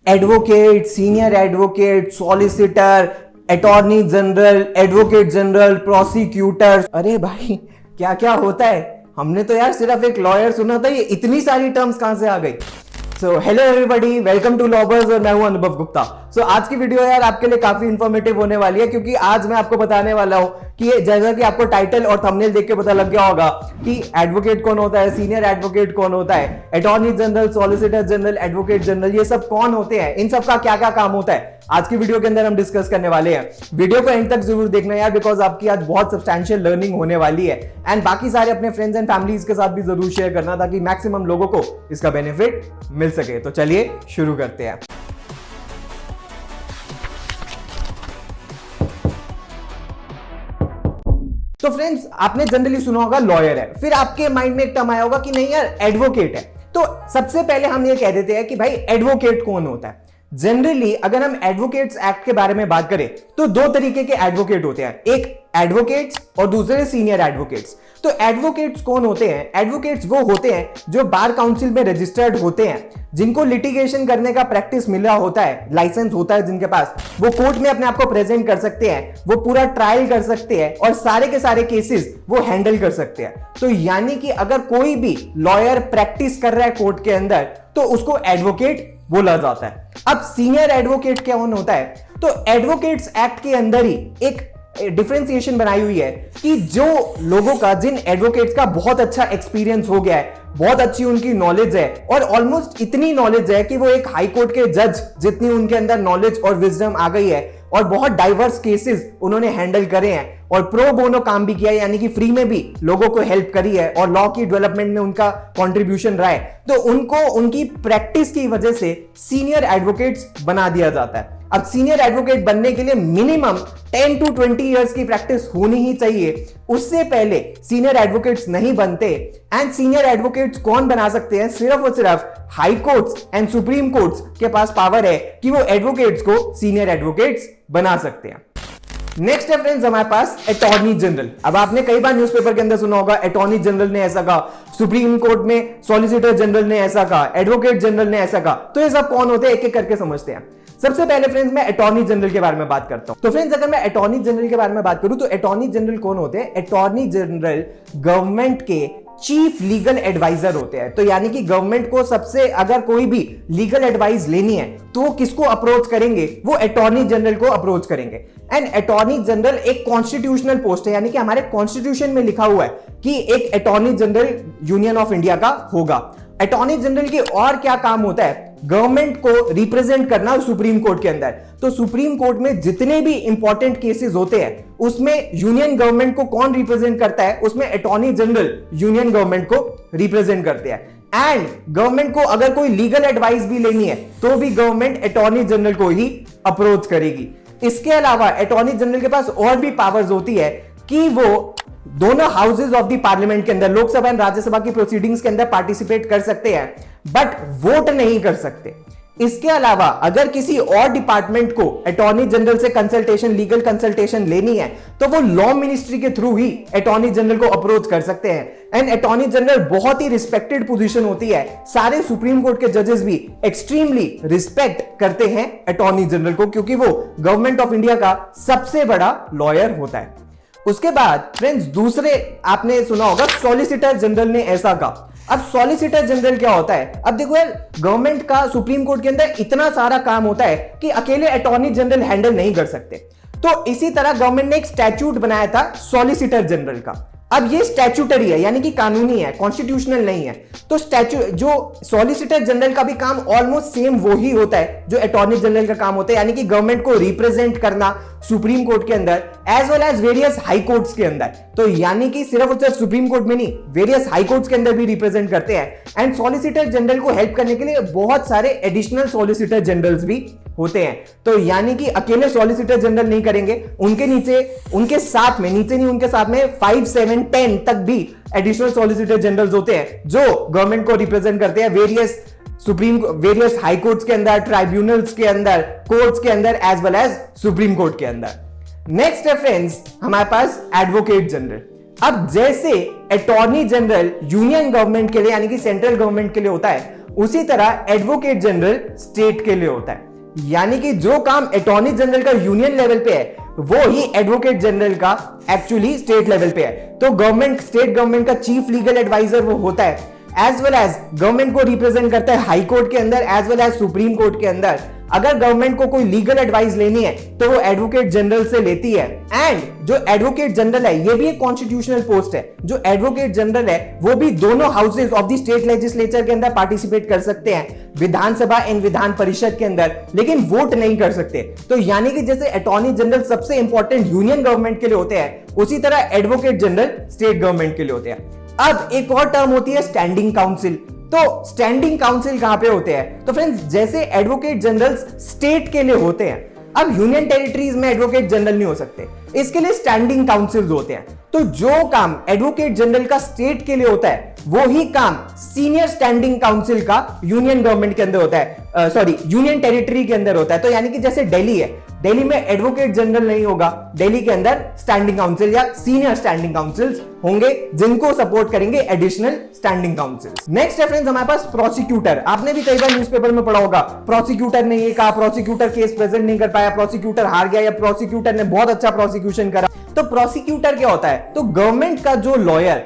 Advocate, senior advocate, solicitor, attorney general, advocate general, prosecutor. अरे भाई क्या क्या होता है। हमने तो यार सिर्फ एक लॉयर सुना था, ये इतनी सारी टर्म्स कहां से आ गई। So hello everybody, welcome to lobbers और मैं हूं अनुभव गुप्ता। सो आज की वीडियो यार आपके लिए काफी इंफॉर्मेटिव होने वाली है, क्योंकि आज मैं आपको बताने वाला हूं कि जैसा कि आपको टाइटल और थंबनेल देख के पता लग गया होगा कि एडवोकेट कौन होता है, सीनियर एडवोकेट कौन होता है, attorney general, solicitor general, advocate general, ये सब कौन होते हैं, इन सब का क्या क्या काम होता है, आज की वीडियो के अंदर हम डिस्कस करने वाले हैं। वीडियो को एंड तक जरूर देखना यार, बिकॉज आपकी आज बहुत सब्सटैंशियल लर्निंग होने वाली है। एंड बाकी सारे अपने फ्रेंड्स एंड फैमिलीज के साथ भी जरूर शेयर करना, ताकि मैक्सिमम लोगों को इसका बेनिफिट मिल सके। तो चलिए शुरू करते हैं। तो फ्रेंड्स, आपने जनरली सुना होगा लॉयर है, फिर आपके माइंड में एक टर्म आया होगा कि नहीं यार एडवोकेट है। तो सबसे पहले हम ये कह देते हैं कि भाई एडवोकेट कौन होता है। जनरली अगर हम एडवोकेट्स एक्ट के बारे में बात करें तो दो तरीके के एडवोकेट होते हैं, एक एडवोकेट्स और दूसरे सीनियर एडवोकेट्स। तो एडवोकेट्स कौन होते हैं? एडवोकेट्स वो होते हैं जो बार काउंसिल में रजिस्टर्ड होते हैं, जिनको लिटिगेशन करने का प्रैक्टिस मिला होता है, लाइसेंस होता है जिनके पास, वो कोर्ट में अपने आप को प्रेजेंट कर सकते हैं, वो पूरा ट्रायल कर सकते हैं और सारे के सारे केसेस वो हैंडल कर सकते हैं। तो यानी कि अगर कोई भी लॉयर प्रैक्टिस कर रहा है कोर्ट के अंदर तो उसको एडवोकेट बोला जाता है। अब सीनियर एडवोकेट क्या होता है? तो एडवोकेट्स एक्ट के अंदर ही एक डिफरेंशिएशन बनाई हुई है कि जो लोगों का, जिन एडवोकेट्स का बहुत अच्छा एक्सपीरियंस हो गया है, बहुत अच्छी उनकी नॉलेज है और ऑलमोस्ट इतनी नॉलेज है कि वो एक हाई कोर्ट के जज जितनी उनके अंदर नॉलेज और विजडम आ गई है और बहुत डाइवर्स केसेस उन्होंने हैंडल करे हैं और प्रो बोनो काम भी किया है, यानी कि फ्री में भी लोगों को हेल्प करी है और लॉ की डेवलपमेंट में उनका कंट्रीब्यूशन रहा है, तो उनको उनकी प्रैक्टिस की वजह से सीनियर एडवोकेट्स बना दिया जाता है। अब सीनियर एडवोकेट बनने के लिए मिनिमम 10 to 20 इयर्स की प्रैक्टिस होनी ही चाहिए, उससे पहले सीनियर एडवोकेट्स नहीं बनते। एंड सीनियर एडवोकेट्स कौन बना सकते हैं? सिर्फ और सिर्फ high courts and supreme courts के पास पावर है कि वो एडवोकेट्स को सीनियर एडवोकेट्स बना सकते हैं। नेक्स्ट है फ्रेंड्स हमारे पास अटॉर्नी जनरल। अब आपने कई बार न्यूज़पेपर के अंदर सुना होगा अटॉर्नी जनरल ने ऐसा कहा, सुप्रीम कोर्ट में सॉलिसिटर जनरल ने ऐसा कहा, एडवोकेट जनरल ने ऐसा कहा। तो ये सब कौन होते हैं, एक एक करके समझते हैं। सबसे पहले फ्रेंड्स मैं अटॉर्नी जनरल के बारे में बात करता हूं। तो फ्रेंड्स अगर मैं अटॉर्नी जनरल के बारे में बात करूं तो अटॉर्नी जनरल कौन होते हैं? अटॉर्नी जनरल गवर्नमेंट के चीफ लीगल एडवाइजर होते हैं। तो यानी कि गवर्नमेंट को सबसे, अगर कोई भी लीगल एडवाइस लेनी है तो वो किसको अप्रोच करेंगे? वो अटॉर्नी जनरल को अप्रोच करेंगे। एंड अटॉर्नी जनरल एक कॉन्स्टिट्यूशनल पोस्ट है, यानी कि हमारे कॉन्स्टिट्यूशन में लिखा हुआ है कि एक attorney general union of India का होगा। अटॉर्नी जनरल के और क्या काम होता है? गवर्नमेंट को रिप्रेजेंट करना सुप्रीम कोर्ट के अंदर। तो सुप्रीम कोर्ट में जितने भी इंपॉर्टेंट केसेस होते हैं उसमें यूनियन गवर्नमेंट को कौन रिप्रेजेंट करता है? उसमें अटॉर्नी जनरल यूनियन गवर्नमेंट को रिप्रेजेंट करते हैं। एंड गवर्नमेंट को अगर कोई लीगल एडवाइस भी लेनी है तो भी गवर्नमेंट अटॉर्नी जनरल को ही अप्रोच करेगी। इसके अलावा अटॉर्नी जनरल के पास और भी पावर्स होती है कि वो दोनों हाउसेज ऑफ द पार्लियामेंट के अंदर, लोकसभा एंड राज्यसभा की प्रोसीडिंग्स के अंदर पार्टिसिपेट कर सकते हैं, बट वोट नहीं कर सकते। इसके अलावा अगर किसी और डिपार्टमेंट को अटॉर्नी जनरल से कंसल्टेशन, लीगल कंसल्टेशन लेनी है तो वो लॉ मिनिस्ट्री के थ्रू ही अटॉर्नी जनरल को अप्रोच कर सकते हैं। एंड अटॉर्नी जनरल बहुत ही रिस्पेक्टेड पोजीशन होती है, सारे सुप्रीम कोर्ट के जजेस भी एक्सट्रीमली रिस्पेक्ट करते हैं अटॉर्नी जनरल को, क्योंकि वो गवर्नमेंट ऑफ इंडिया का सबसे बड़ा लॉयर होता है। उसके बाद फ्रेंड्स दूसरे आपने सुना होगा सॉलिसिटर जनरल ने ऐसा कहा। अब सॉलिसिटर जनरल क्या होता है? अब देखो यार, गवर्नमेंट का सुप्रीम कोर्ट के अंदर इतना सारा काम होता है कि अकेले अटॉर्नी जनरल हैंडल नहीं कर सकते। तो इसी तरह गवर्नमेंट ने एक स्टैट्यूट बनाया था सॉलिसिटर जनरल का। अब ये स्टैट्यूटरी है, यानी कि कानूनी है, कॉन्स्टिट्यूशनल नहीं है। तो जो सॉलिसिटर जनरल का भी काम ऑलमोस्ट सेम वो ही होता है जो अटॉर्नी जनरल का काम होता है, यानी कि गवर्नमेंट को रिप्रेजेंट करना सुप्रीम कोर्ट के अंदर as well as various high courts के अंदर। तो यानी कि सिर्फ और सिर्फ सुप्रीम कोर्ट में नहीं, वेरियस हाई कोर्ट्स के अंदर भी रिप्रेजेंट करते हैं। एंड सॉलिसिटर जनरल को हेल्प करने के लिए बहुत सारे एडिशनल सॉलिसिटर जनरल्स भी होते हैं। तो यानी कि अकेले सॉलिसिटर जनरल नहीं करेंगे, उनके नीचे, उनके साथ में, नीचे नहीं उनके साथ में 5, 7, 10 तक भी एडिशनल सॉलिसिटर जनरल्स होते हैं जो गवर्नमेंट को रिप्रेजेंट करते हैं वेरियस हाई कोर्ट्स के अंदर, ट्राइब्यूनल्स के अंदर, कोर्ट्स के अंदर as well as Supreme Court के अंदर। नेक्स्ट है फ्रेंड्स हमारे पास एडवोकेट जनरल। अब जैसे अटॉर्नी जनरल यूनियन गवर्नमेंट के लिए, यानी कि सेंट्रल गवर्नमेंट के लिए होता है, उसी तरह एडवोकेट जनरल स्टेट के लिए होता है, यानी कि जो काम अटॉर्नी जनरल का यूनियन लेवल पे है वो ही एडवोकेट जनरल का एक्चुअली स्टेट लेवल पे है। तो गवर्नमेंट, स्टेट गवर्नमेंट का चीफ लीगल एडवाइजर वो होता है, एज वेल एज गवर्नमेंट को रिप्रेजेंट करता है हाई कोर्ट के अंदर as well as Supreme Court के अंदर। अगर गवर्नमेंट को कोई लीगल एडवाइस लेनी है तो वो एडवोकेट जनरल से लेती है। एंड जो एडवोकेट जनरल है ये भी एक कॉन्स्टिट्यूशनल पोस्ट है। जो एडवोकेट जनरल है वो भी दोनों houses of the state legislature के अंदर पार्टिसिपेट कर सकते हैं, विधानसभा एंड विधान परिषद के अंदर, लेकिन वोट नहीं कर सकते। तो यानी कि जैसे अटॉर्नी जनरल सबसे इंपॉर्टेंट यूनियन गवर्नमेंट के लिए होते हैं, उसी तरह एडवोकेट जनरल स्टेट गवर्नमेंट के लिए होते हैं। अब एक और टर्म होती है स्टैंडिंग काउंसिल। तो स्टैंडिंग काउंसिल कहां पे होते हैं? तो फ्रेंड्स, जैसे एडवोकेट जनरल्स स्टेट के लिए होते हैं, अब यूनियन टेरिटरीज में एडवोकेट जनरल नहीं हो सकते, इसके लिए स्टैंडिंग काउंसिल्स होते हैं। तो जो काम एडवोकेट जनरल का स्टेट के लिए होता है वो ही काम सीनियर स्टैंडिंग काउंसिल का यूनियन गवर्नमेंट के अंदर होता है, यूनियन टेरिटरी के अंदर होता है। तो यानी कि जैसे दिल्ली है, दिल्ली में एडवोकेट जनरल नहीं होगा, दिल्ली के अंदर स्टैंडिंग काउंसिल या सीनियर स्टैंडिंग काउंसिल्स होंगे जिनको सपोर्ट करेंगे एडिशनल स्टैंडिंग काउंसिल्स। नेक्स्ट है फ्रेंड्स हमारे पास प्रोसिक्यूटर। आपने भी कई बार न्यूज़पेपर में पढ़ा होगा, प्रोसिक्यूटर ने ये कहा, प्रोसिक्यूटर केस प्रेजेंट नहीं कर पाया, प्रोसिक्यूटर हार गया, या प्रोसिक्यूटर ने बहुत अच्छा प्रोसिक्यूशन करा। तो प्रोसिक्यूटर क्या होता है? तो गवर्नमेंट का जो लॉयर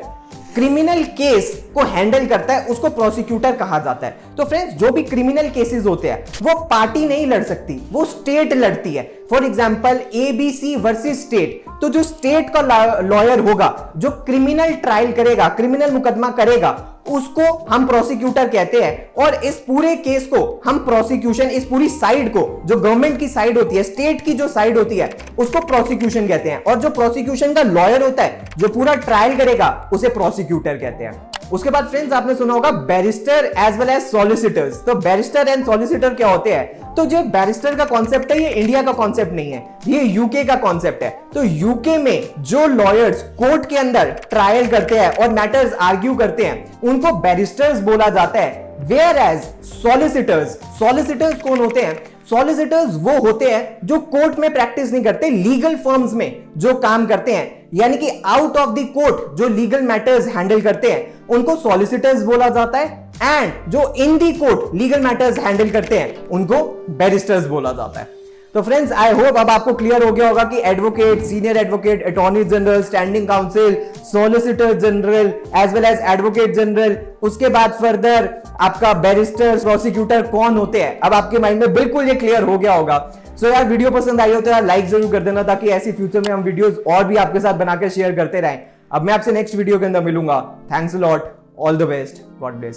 क्रिमिनल केस को हैंडल करता है उसको प्रोसिक्यूटर कहा जाता है। तो फ्रेंड्स, जो भी क्रिमिनल केसेस होते हैं वो पार्टी नहीं लड़ सकती, वो स्टेट लड़ती है। For example ABC versus state, तो जो स्टेट का लॉयर होगा जो क्रिमिनल ट्रायल करेगा, क्रिमिनल मुकदमा करेगा, उसको हम प्रोसिक्यूटर कहते हैं। और इस पूरे केस को हम प्रोसिक्यूशन, इस पूरी साइड को, जो गवर्नमेंट की साइड होती है, स्टेट की जो साइड होती है, उसको प्रोसिक्यूशन कहते हैं। और जो प्रोसिक्यूशन का लॉयर होता है जो पूरा ट्रायल करेगा उसे प्रोसिक्यूटर कहते हैं। उसके बाद फ्रेंड्स आपने सुना होगा barrister as well as solicitors. तो बैरिस्टर एंड सॉलिसिटर क्या होते हैं? तो जो बैरिस्टर का कॉन्सेप्ट है ये इंडिया का कॉन्सेप्ट नहीं है, ये यूके का कॉन्सेप्ट है। तो यूके में जो लॉयर्स कोर्ट के अंदर ट्रायल करते हैं और मैटर्स आर्ग्यू करते हैं उनको बैरिस्टर्स बोला जाता है। वेयर एज सॉलिसिटर्स, सॉलिसिटर्स कौन होते हैं? सॉलिसिटर्स वो होते हैं जो कोर्ट में प्रैक्टिस नहीं करते, लीगल फर्म्स में जो काम करते हैं, यानी कि आउट ऑफ द कोर्ट जो लीगल मैटर्स हैंडल करते हैं उनको सॉलिसिटर्स बोला जाता है। एंड जो इन दी कोर्ट लीगल मैटर्स हैंडल करते हैं उनको बैरिस्टर्स बोला जाता है। तो फ्रेंड्स, आई होप अब आपको क्लियर हो गया होगा कि advocate, senior advocate, attorney general, standing council, solicitor general as well as advocate general, उसके बाद फर्दर आपका बैरिस्टर, प्रोसिक्यूटर कौन होते हैं। अब आपके माइंड में बिल्कुल ये क्लियर हो गया होगा। सो यार, वीडियो पसंद आई हो तो यार लाइक जरूर कर देना, ताकि ऐसी फ्यूचर में हम वीडियोस और भी आपके साथ बनाकर शेयर करते रहें। अब मैं आपसे नेक्स्ट वीडियो के अंदर मिलूंगा। Thanks a lot, all the best, God bless.